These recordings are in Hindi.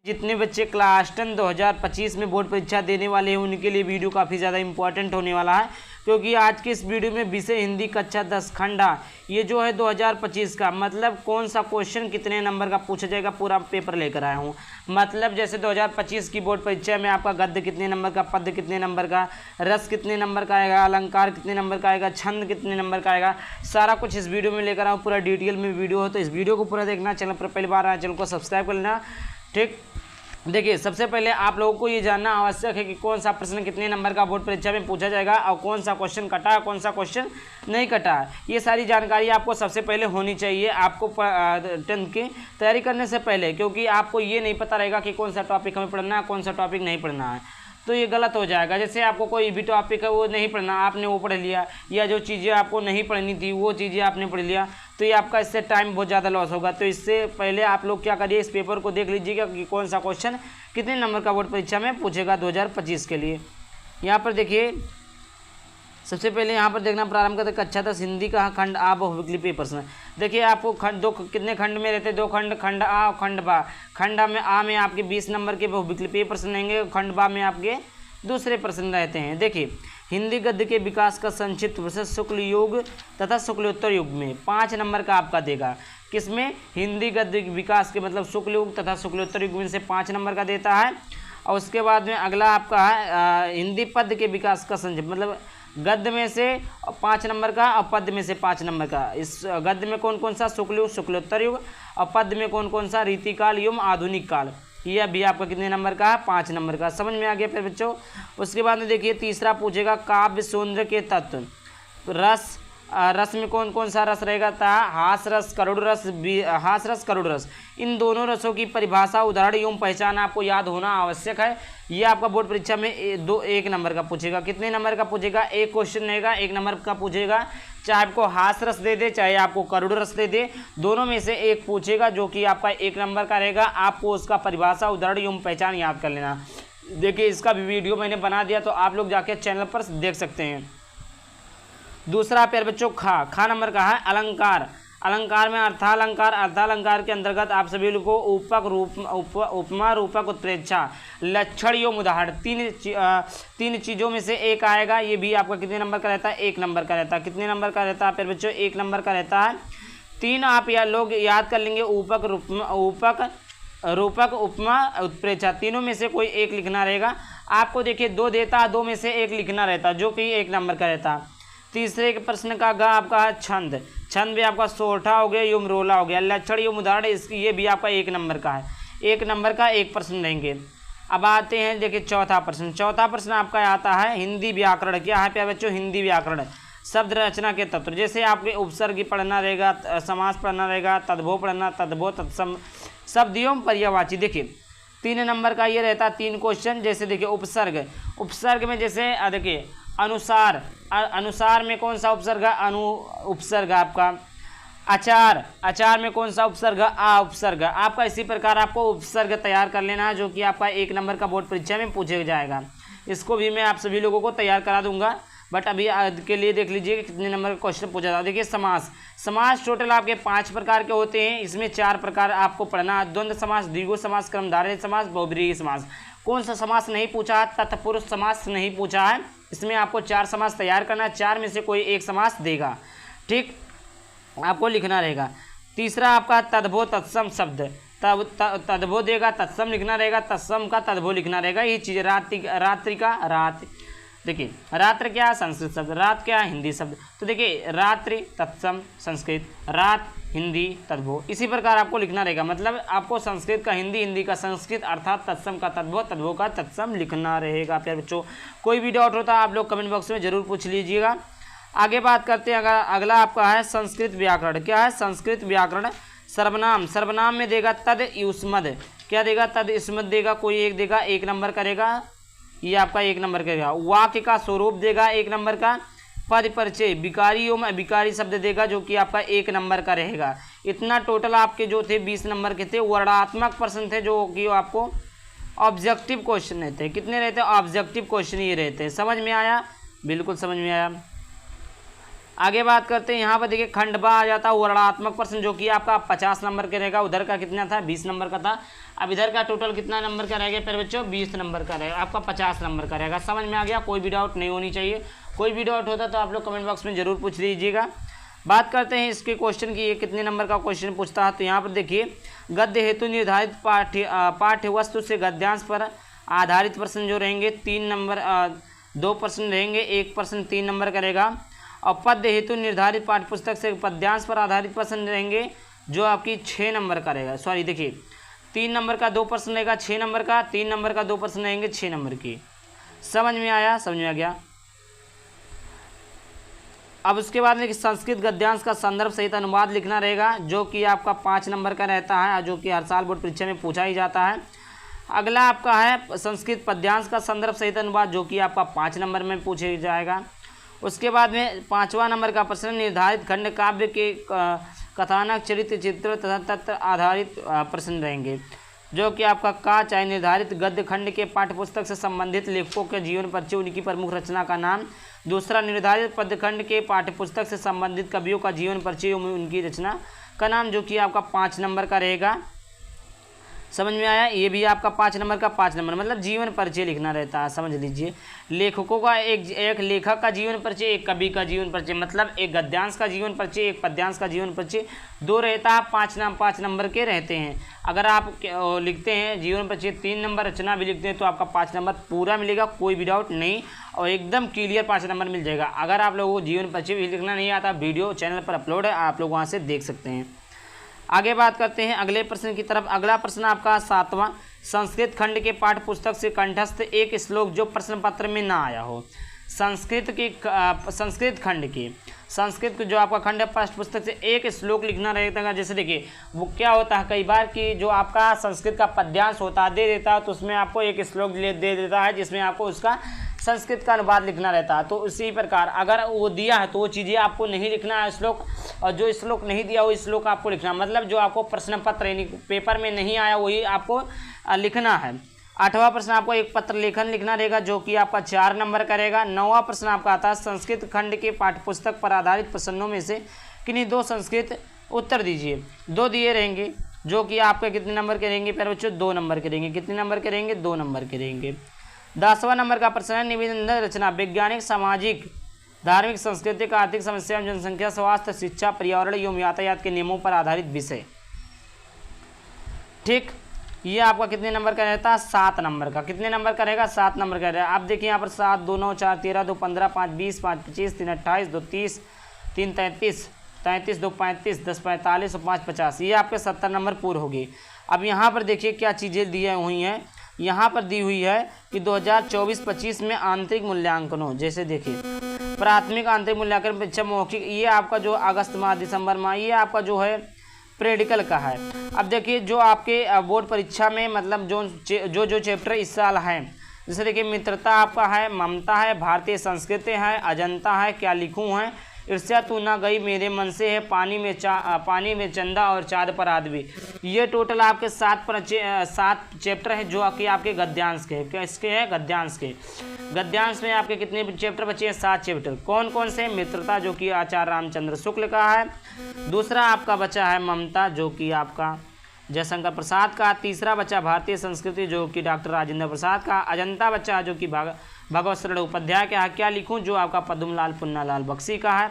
जितने बच्चे क्लास 10 2025 में बोर्ड परीक्षा देने वाले हैं उनके लिए वीडियो काफ़ी ज़्यादा इंपॉर्टेंट होने वाला है, क्योंकि आज की इस वीडियो में विषय हिंदी कक्षा 10 खंडा ये जो है 2025 का मतलब कौन सा क्वेश्चन कितने नंबर का पूछा जाएगा पूरा पेपर लेकर आया हूँ। मतलब जैसे 2025 की बोर्ड परीक्षा में आपका गद्य कितने नंबर का, पद्य कितने नंबर का, रस कितने नंबर का आएगा, अलंकार कितने नंबर का आएगा, छंद कितने नंबर का आएगा, सारा कुछ इस वीडियो में लेकर आऊँ। पूरा डिटेल में वीडियो हो तो इस वीडियो को पूरा देखना। चैनल पर पहली बार आए चैनल को सब्सक्राइब कर लेना। ठीक, देखिए सबसे पहले आप लोगों को ये जानना आवश्यक है कि कौन सा प्रश्न कितने नंबर का बोर्ड परीक्षा में पूछा जाएगा और कौन सा क्वेश्चन कटा है, कौन सा क्वेश्चन नहीं कटा है। ये सारी जानकारी आपको सबसे पहले होनी चाहिए आपको 10th की तैयारी करने से पहले, क्योंकि आपको ये नहीं पता रहेगा कि कौन सा टॉपिक हमें पढ़ना है, कौन सा टॉपिक नहीं पढ़ना है, तो ये गलत हो जाएगा। जैसे आपको कोई भी टॉपिक है वो नहीं पढ़ना, आपने वो पढ़ लिया, या जो चीज़ें आपको नहीं पढ़नी थी वो चीज़ें आपने पढ़ लिया, तो ये आपका इससे टाइम बहुत ज़्यादा लॉस होगा। तो इससे पहले आप लोग क्या करिए, इस पेपर को देख लीजिएगा कि कौन सा क्वेश्चन कितने नंबर का बोर्ड परीक्षा में पूछेगा 2025 के लिए। यहाँ पर देखिए सबसे पहले यहाँ पर देखना प्रारंभ करते कक्षा 10 हिंदी का खंड आ बहुविकल्पीय प्रश्न। देखिए आपको खंड दो कितने खंड में रहते हैं, 2 खंड, खंड आ और खंड बा। खंड आ में आपके 20 नंबर के बहुविकल्पीय प्रश्न रहेंगे, खंड बा में आपके दूसरे प्रश्न रहते हैं। देखिए हिंदी गद्य के विकास का संक्षिप्त प्रोसेस शुक्ल युग तथा शुक्लोत्तर युग में 5 नंबर का आपका देगा। किसमें? हिंदी गद्य विकास के मतलब शुक्ल युग तथा शुक्लोत्तर युग में से 5 नंबर का देता है। और उसके बाद में अगला आपका है हिंदी पद्य के विकास का संक्षिप्त, मतलब गद्य में से 5 नंबर का और पद्य में से 5 नंबर का। इस गद्य में कौन कौन सा? शुक्ल युग, शुक्लोत्तर युग, और पद्य में कौन कौन सा? रीतिकाल एवं आधुनिक काल। यह भी आपका कितने नंबर का है? 5 नंबर का। समझ में आ गया फिर बच्चों। उसके बाद में देखिए तीसरा पूछेगा काव्य सौंदर्य के तत्व। रस, रस में कौन कौन सा रस रहेगा? हास रस, करुण रस, हास रस, करुण रस। इन दोनों रसों की परिभाषा, उदाहरण एवं पहचान आपको याद होना आवश्यक है। ये आपका बोर्ड परीक्षा में 1 नंबर का पूछेगा। कितने नंबर का पूछेगा? एक क्वेश्चन रहेगा 1 नंबर का पूछेगा। चाहे आपको हास रस दे दे, चाहे आपको करुण रस दे दे, दोनों में से एक पूछेगा जो कि आपका 1 नंबर का रहेगा। आपको उसका परिभाषा, उदाहरण एवं पहचान याद कर लेना। देखिए इसका भी वीडियो मैंने बना दिया, तो आप लोग जाके चैनल पर देख सकते हैं। दूसरा प्यारे बच्चों खा नंबर का है अलंकार। अलंकार में अर्थालंकार, अर्थालंकार के अंतर्गत आप सभी लोगों को उपक, उपमा, रूपक, उत्प्रेक्षा, लक्षण एवं उदाहरण 3 चीज़ों में से एक आएगा। ये भी आपका कितने नंबर का रहता है? 1 नंबर का रहता है। कितने नंबर का रहता है प्यारे बच्चों? 1 नंबर का रहता है। 3 आप लोग याद कर लेंगे, उपक, रूपक, उपमा, उत्प्रेक्षा, तीनों में से कोई एक लिखना रहेगा। आपको देखिए 2 देता है, 2 में से एक लिखना रहता है जो कि 1 नंबर का रहता है। तीसरे के प्रश्न का ग आपका है छंद। छंद भी आपका सोठा हो गया, युम रोला हो गया। लक्षण युम उदाहरण इसकी ये भी आपका 1 नंबर का है। 1 नंबर का एक प्रश्न रहेंगे। अब आते हैं देखिए चौथा प्रश्न। चौथा प्रश्न आपका आता है हिंदी व्याकरण। क्या है प्यारे बच्चों? हिंदी व्याकरण। शब्द रचना के तत्व, जैसे आपके उपसर्ग पढ़ना रहेगा, समास पढ़ना रहेगा, तद्भव पढ़ना, तद्भव, तत्सम, शब्द एवं पर्यायवाची। देखिए 3 नंबर का ये रहता है 3 क्वेश्चन। जैसे देखिए उपसर्ग, उपसर्ग में जैसे देखिए अनुसार, अनुसार में कौन सा उपसर्ग? उपसर्ग आपका। आचार, आचार में कौन सा उपसर्ग? उपसर्ग। आपका इसी प्रकार आपको उपसर्ग तैयार कर लेना है जो कि आपका 1 नंबर का बोर्ड परीक्षा में पूछा जाएगा। इसको भी मैं आप सभी लोगों को तैयार करा दूंगा, बट अभी के लिए देख लीजिए कि कितने नंबर का क्वेश्चन पूछा जाता है। देखिए समास, समास टोटल आपके 5 प्रकार के होते हैं। इसमें 4 प्रकार आपको पढ़ना है। द्वंद्व समास, द्विगु समास, कर्मधारय समास, बहुब्रीहि समास। कौन सा समास नहीं पूछा है? तत्पुरुष समास नहीं पूछा है। इसमें आपको 4 समास तैयार करना है, 4 में से कोई एक समास देगा। ठीक, आपको लिखना रहेगा। तीसरा आपका तद्भव तत्सम शब्द, तद्भव देगा, तत्सम लिखना रहेगा, तत्सम का तद्भव लिखना रहेगा। ये चीज़ रात्रि का रात। देखिए रात्र क्या? संस्कृत शब्द। रात क्या? हिंदी शब्द। तो देखिए रात्रि तत्सम संस्कृत, रात हिंदी तद्भव। इसी प्रकार आपको लिखना रहेगा। मतलब आपको संस्कृत का हिंदी, हिंदी का संस्कृत, अर्थात तत्सम का तद्भव, तद्भव का तत्सम लिखना रहेगा। प्यारे बच्चों कोई भी डाउट होता है आप लोग कमेंट बॉक्स में जरूर पूछ लीजिएगा। आगे बात करते हैं अगला आपका है संस्कृत व्याकरण। क्या है? संस्कृत व्याकरण। सर्वनाम, सर्वनाम में देगा तद युष्मद। क्या देगा? तद युष्मद देगा, कोई एक देगा, 1 नंबर करेगा। ये आपका 1 नंबर करेगा। वाक्य का स्वरूप देगा 1 नंबर का। पद परिचय, विकारी एवं अविकारी शब्द देगा जो कि आपका 1 नंबर का रहेगा। इतना टोटल आपके जो थे 20 नंबर के थे। वर्णात्मक प्रश्न थे जो कि आपको ऑब्जेक्टिव क्वेश्चन रहते हैं। कितने रहते हैं? ऑब्जेक्टिव क्वेश्चन ये रहते हैं। समझ में आया? बिल्कुल समझ में आया। आगे बात करते हैं, यहाँ पर देखिए खंड बा आ जाता है वर्णनात्मक प्रश्न, जो कि आपका 50 नंबर का रहेगा। उधर का कितना था, 20 नंबर का था। अब इधर का टोटल कितना नंबर का रहेगा प्यारे बच्चों, 20 नंबर का रहेगा, आपका 50 नंबर का रहेगा। समझ में आ गया, कोई भी डाउट नहीं होनी चाहिए। कोई भी डाउट होता तो आप लोग कमेंट बॉक्स में जरूर पूछ लीजिएगा। बात करते हैं इसके क्वेश्चन की, ये कितने नंबर का क्वेश्चन पूछता है। तो यहाँ पर देखिए, गद्य हेतु निर्धारित पाठ्य वस्तु से गद्यांश पर आधारित प्रश्न जो रहेंगे 3 नंबर 2 प्रश्न रहेंगे, 1 प्रश्न 3 नंबर का रहेगा। और पद्य हेतु निर्धारित पाठ्य पुस्तक से पद्यांश पर आधारित प्रश्न रहेंगे, जो आपकी 6 नंबर का रहेगा। सॉरी देखिए, 3 नंबर का 2 प्रश्न रहेगा 6 नंबर का, 3 नंबर का 2 प्रश्न रहेंगे 6 नंबर की। समझ में आया, समझ में आ गया। अब उसके बाद में संस्कृत गद्यांश का संदर्भ सहित अनुवाद लिखना रहेगा, जो कि आपका 5 नंबर का रहता है, जो कि हर साल बोर्ड परीक्षा में पूछा ही जाता है। अगला आपका है संस्कृत पद्यांश का संदर्भ सहित अनुवाद, जो कि आपका 5 नंबर में पूछे जाएगा। उसके बाद में 5वां नंबर का प्रश्न, निर्धारित खंड काव्य के कथानक चरित्र चित्र तथा तत्व आधारित प्रश्न रहेंगे, जो कि आपका चाहे निर्धारित गद्य खंड के पाठ्यपुस्तक से संबंधित लेखकों के जीवन परिचय, उनकी प्रमुख रचना का नाम। दूसरा, निर्धारित पद्य खंड के पाठ्यपुस्तक से संबंधित कवियों का जीवन परिचय, उनकी रचना का नाम, जो कि आपका 5 नंबर का रहेगा। समझ में आया, ये भी आपका 5 नंबर का 5 नंबर मतलब जीवन परिचय लिखना रहता है। समझ लीजिए, लेखकों का एक लेखक का जीवन परिचय, एक कवि का जीवन परिचय, मतलब एक गद्यांश का जीवन परिचय, एक पद्यांश का जीवन परिचय, 2 रहता है। 5 नंबर के रहते हैं। अगर आप लिखते हैं जीवन परिचय 3 नंबर, रचना भी लिखते हैं, तो आपका 5 नंबर पूरा मिलेगा, कोई भी डाउट नहीं, और एकदम क्लियर 5 नंबर मिल जाएगा। अगर आप लोगों को जीवन परिचय भी लिखना नहीं आता, वीडियो चैनल पर अपलोड है, आप लोग वहाँ से देख सकते हैं। आगे बात करते हैं अगले प्रश्न की तरफ। अगला प्रश्न आपका 7वां, संस्कृत खंड के पाठ्य पुस्तक से कंठस्थ एक श्लोक जो प्रश्न पत्र में ना आया हो। संस्कृत खंड की संस्कृत जो आपका खंड है पाठ्य पुस्तक से एक श्लोक लिखना रहता है। जैसे देखिए, वो क्या होता है कई बार कि जो आपका संस्कृत का पद्यांश होता है दे देता है, तो उसमें आपको एक श्लोक दे देता है, जिसमें आपको उसका संस्कृत का अनुवाद लिखना रहता है। तो उसी प्रकार अगर वो दिया है तो वो चीज़ें आपको नहीं लिखना है श्लोक, और जो श्लोक नहीं दिया वो श्लोक आपको लिखना, मतलब जो आपको प्रश्न पत्र यानी पेपर में नहीं आया वही आपको लिखना है। 8वां प्रश्न आपको एक पत्र लेखन लिखना रहेगा, जो कि आपका 4 नंबर का रहेगा। 9वां प्रश्न आपका आता है संस्कृत खंड के पाठ्यपुस्तक पर आधारित प्रश्नों में से किन्हीं 2 संस्कृत उत्तर दीजिए। 2 दिए रहेंगे, जो कि आपके कितने नंबर के रहेंगे प्यारे बच्चों, 2 नंबर के रहेंगे। कितने नंबर के रहेंगे, 2 नंबर के रहेंगे। 10वां नंबर का प्रश्न है निबंध रचना, वैज्ञानिक, सामाजिक, धार्मिक, सांस्कृतिक, आर्थिक समस्या, जनसंख्या, स्वास्थ्य, शिक्षा, पर्यावरण एवं यातायात के नियमों पर आधारित विषय। ठीक, ये आपका कितने नंबर का रहता है, 7 नंबर का। कितने नंबर का रहेगा, 7 नंबर का रहेगा। आप देखिए यहाँ पर 7, 2, 9, 4, 13, 2, 15, 5, 20, 5, 25, 3, 28, 2, 30, 3, 33, 33, 2, 35, 10, 45 और 5, 50। ये आपके 70 नंबर पूरे हो गए। अब यहाँ पर देखिए क्या चीज़ें दी हुई हैं। यहाँ पर दी हुई है कि 2024-25 में आंतरिक मूल्यांकनों, जैसे देखिए प्राथमिक आंतरिक मूल्यांकन परीक्षा मौखिक, ये आपका जो अगस्त माह दिसंबर माह, ये आपका जो है प्रेडिकल का है। अब देखिए जो आपके बोर्ड परीक्षा में मतलब जो चैप्टर इस साल हैं, जैसे देखिए मित्रता आपका है, ममता है, भारतीय संस्कृति है, अजंता है, क्या लिखूं है, ईर्ष्या तू ना गई मेरे मन से है, पानी में चंदा और चाँद पर आदमी। ये टोटल आपके 7 चैप्टर है, जो कि आपके गद्यांश के हैं। किसके हैं, गद्यांश के। गद्यांश में आपके कितने चैप्टर बचे हैं, 7 चैप्टर। कौन कौन से, मित्रता जो कि आचार्य रामचंद्र शुक्ल का है। दूसरा आपका बचा है ममता, जो कि आपका जयशंकर प्रसाद का। तीसरा बचा भारतीय संस्कृति, जो कि डॉक्टर राजेंद्र प्रसाद का। अजंता बचा जो कि भगवत शरण उपाध्याय का है। क्या लिखूं, जो आपका पद्मलाल पुन्नालाल बख्शी का है।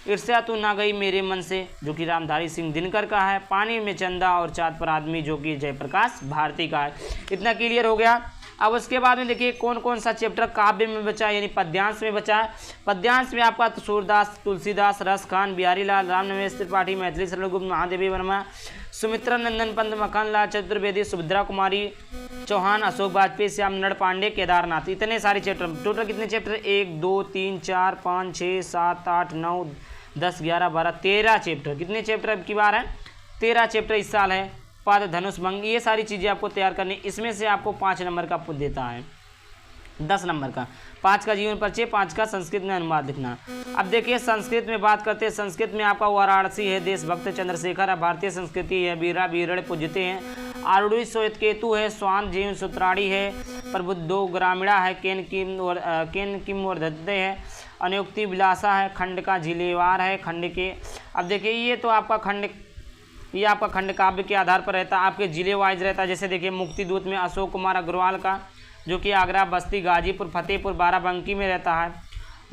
ईर्ष्या तू ना गई मेरे मन से, जो कि रामधारी सिंह दिनकर का है। पानी में चंदा और चाँद पर आदमी, जो कि जयप्रकाश भारती का है। इतना क्लियर हो गया। अब उसके बाद में देखिए कौन कौन सा चैप्टर काव्य में बचा है, यानी पद्यांश में बचा है। पद्यांश में आपका सूरदास, तुलसीदास, रस खान, बिहारी लाल, रामनिवास त्रिपाठी, मैथिली शरण गुप्त, महादेवी वर्मा, सुमित्रा नंदन पंत, मखन लाल चतुर्वेदी, सुभद्रा कुमारी चौहान, अशोक वाजपेयी, श्याम नड़ पांडे, केदारनाथ। इतने सारे चैप्टर। टोटल कितने चैप्टर, 1, 2, 3, 4, 5, 6, 7, 8, 9, 10, 11, 12, 13 चैप्टर। कितने चैप्टर अब की बार है, 13 चैप्टर इस साल है। पद, धनुष, भंग, ये सारी चीज़ें आपको तैयार करनी। इसमें से आपको 5 नंबर का देता है, 10 नंबर का। 5 का जीवन परिचय, 5 का संस्कृत में अनुवाद लिखना। अब देखिए संस्कृत में बात करते हैं। संस्कृत में आपका वाराणसी है, देशभक्त चंद्रशेखर है, भारतीय संस्कृति है, बीरा बीरड़ पूजते हैं, आरुड़ी श्वेत केतु है, स्वान जीवन सूत्राणी है, प्रबुद्धो ग्रामीणा है, केन किम वर्धते है, अनुयुक्ति विलासा है, खंड का जिलेवार है, खंड के। अब देखिए ये तो आपका खंड, ये आपका खंड काव्य के आधार पर रहता है, आपके जिले वाइज रहता है। जैसे देखिए मुक्तिदूत में अशोक कुमार अग्रवाल का, जो कि आगरा, बस्ती, गाजीपुर, फतेहपुर, बाराबंकी में रहता है।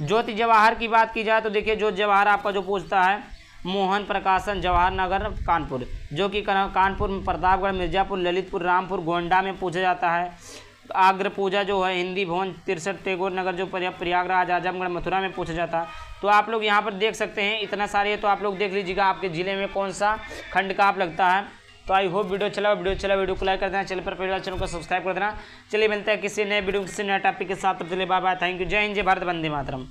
ज्योति जवाहर की बात की जाए तो देखिए ज्योति जवाहर आपका जो पूछता है मोहन प्रकाशन जवाहर नगर कानपुर, जो कि कानपुर में, प्रतापगढ़, मिर्जापुर, ललितपुर, रामपुर, गोंडा में पूछा जाता है। आग्र पूजा जो है हिंदी भवन 63 टैगोर नगर, जो प्रयागराज, आजमगढ़, मथुरा में पूछा जाता है। तो आप लोग यहाँ पर देख सकते हैं इतना सारे, तो आप लोग देख लीजिएगा आपके ज़िले में कौन सा खंड का आप लगता है। तो आई होप वीडियो वीडियो को लाइक कर देना, चैनल पर पहले चैनल को सब्सक्राइब कर देना। चलिए मिलते हैं किसी नए वीडियो किसी नए टॉपिक के साथ, तो चलिए बाय बाय, थैंक यू, जय हिंद, जय भारत, वंदे मातरम।